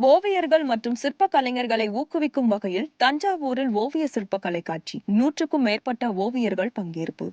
ஓவியர்கள் மற்றும் சிற்ப கலைஞர்களை ஊக்குவிக்கும் வகையில் தஞ்சாவூரில் ஓவிய சிற்ப கலைக்காட்சி 100க்கும் மேற்பட்ட ஓவியர்கள் பங்கேற்பு.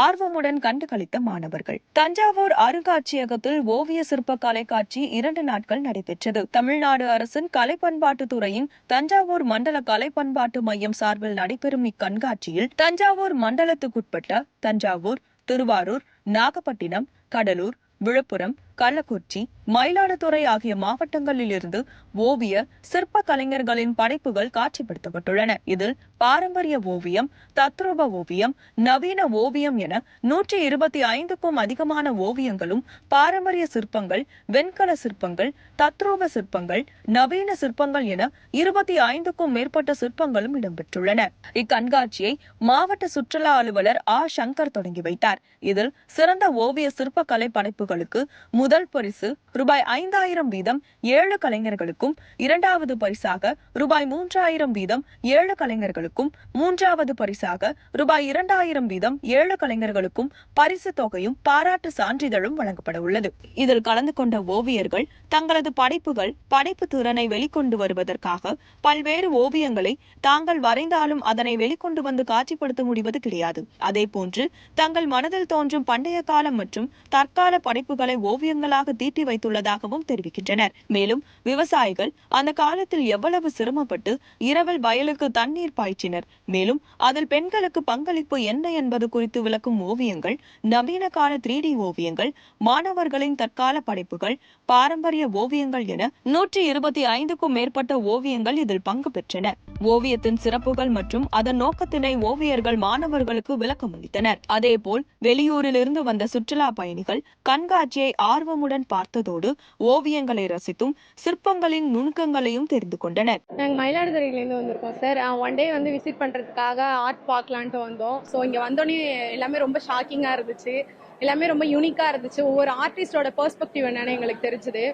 ஆர்வமுடன் கண்டுகளித்த மாணவர்கள். தஞ்சாவூர் அருங்காட்சியகத்தில் ஓவிய சிற்ப கலைக்காட்சி 2 நாட்கள் நடைபெற்றது. தமிழ்நாடு அரசின் கலை பண்பாட்டுத்துறையின் தஞ்சாவூர் மண்டல கலை பண்பாட்டு மையம் சார்பில் நடைபெறும் இக்கண்காட்சியில் தஞ்சாவூர் மண்டலத்துக்குட்பட்ட தஞ்சாவூர், திருவாரூர், நாகப்பட்டினம், கடலூர், விழுப்புரம், கள்ளக்குறிச்சி, மயிலாடுதுறை ஆகிய மாவட்டங்களில் இருந்து ஓவிய சிற்ப கலைஞர்களின் படைப்புகள் காட்சிப்படுத்தப்பட்டுள்ளன. இதில் பாரம்பரிய ஓவியம், தத்ரூப ஓவியம், நவீன ஓவியம் என 125க்கும் அதிகமான ஓவியங்களும், பாரம்பரிய சிற்பங்கள், வெண்கல சிற்பங்கள், தத்ரூப சிற்பங்கள், நவீன சிற்பங்கள் என 25க்கும் மேற்பட்ட சிற்பங்களும் இடம்பெற்றுள்ளன. இக்கண்காட்சியை மாவட்ட சுற்றுலா அலுவலர் சங்கர் தொடங்கி வைத்தார். இதில் சிறந்த ஓவிய சிற்ப கலை படைப்புகளுக்கு முதல் பரிசு ரூபாய் 5000 வீதம் 7 கலைஞர்களுக்கும், இரண்டாவது பரிசாக ரூபாய் 3000 வீதம் 7 கலைஞர்களுக்கும், மூன்றாவது பரிசாக ரூபாய் 2000 வீதம் 7 கலைஞர்களுக்கும் பரிசு தொகையும் பாராட்டு சான்றிதழும் வழங்கப்பட உள்ளது. இதில் கலந்து கொண்ட ஓவியர்கள் தங்களது படைப்பு திறனை வெளிக்கொண்டு வருவதற்காக பல்வேறு ஓவியங்களை தாங்கள் வரைந்தாலும் அதனை வெளிக்கொண்டு வந்து காட்சிப்படுத்த முடிவது கிடையாது. அதே போன்று தங்கள் மனதில் தோன்றும் பண்டைய காலம் மற்றும் தற்கால படைப்புகளை ஓவியங்களாக தீட்டி வைத்துள்ளதாகவும் தெரிவிக்கின்றனர். மேலும் விவசாயிகள் அந்த காலத்தில் எவ்வளவு சிரமப்பட்டு இரவில் வயலுக்கு தண்ணீர் பாய்ச்சினர், மேலும் அதில் பெண்களுக்கு பங்களிப்பு என்ன என்பது குறித்து விளக்கும் ஓவியங்கள், நவீன கால 3D ஓவியங்கள், மாணவர்களின் தற்கால படைப்புகள், பாரம்பரிய ஓவியங்கள் என 125க்கும் மேற்பட்ட ஓவியங்கள் இதில் பங்கு பெற்றன. ஓவியத்தின் சிறப்புகள் மற்றும் அதன் நோக்கத்தினை ஓவியர்கள் மாணவர்களுக்கு விளக்கம் அளித்தனர். அதேபோல் வெளியூரிலிருந்து வந்த சுற்றுலா பயணிகள் கண்காட்சியை ஆர்வமுடன் பார்த்ததோடு ஓவியங்களை ரசித்தும் சிற்பங்களின் நுணுக்கங்களையும் தெரிந்து கொண்டனர். நாங்கள் மயிலாடுதுறையிலேருந்து வந்திருக்கோம் சார். ஒன் டே வந்து விசிட் பண்ணுறதுக்காக ஆர்ட் பார்க்கலான்ட்டு வந்தோம். ஸோ இங்கே வந்தோடனே எல்லாமே ரொம்ப ஷாக்கிங்காக இருந்துச்சு, எல்லாமே ரொம்ப யூனிக்காக இருந்துச்சு. ஒவ்வொரு ஆர்டிஸ்டோட பெர்ஸ்பெக்டிவ் என்னன்னு எங்களுக்கு தெரிஞ்சுது.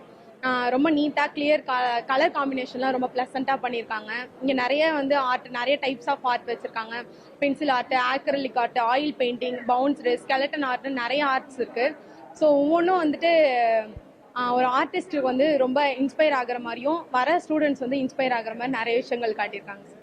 ரொம்ப நீட்டாக கிளியர் கலர் காம்பினேஷன்லாம் ரொம்ப ப்ளசண்ட்டாக பண்ணியிருக்காங்க. இங்கே நிறைய வந்து ஆர்ட், நிறைய டைப்ஸ் ஆஃப் ஆர்ட் வச்சுருக்காங்க. Pencil art, acrylic art, oil painting, பவுன்ஸ்டு, ஸ்கெலட்டன் ஆர்ட்னு நிறைய ஆர்ட்ஸ் இருக்குது. ஸோ ஒவ்வொன்றும் வந்துட்டு ஒரு ஆர்டிஸ்ட்டுக்கு வந்து ரொம்ப இன்ஸ்பயர் ஆகிற மாதிரியும், வர ஸ்டூடெண்ட்ஸ் வந்து இன்ஸ்பயர் ஆகிற மாதிரி நிறைய விஷயங்கள் காட்டியிருக்காங்க சார்.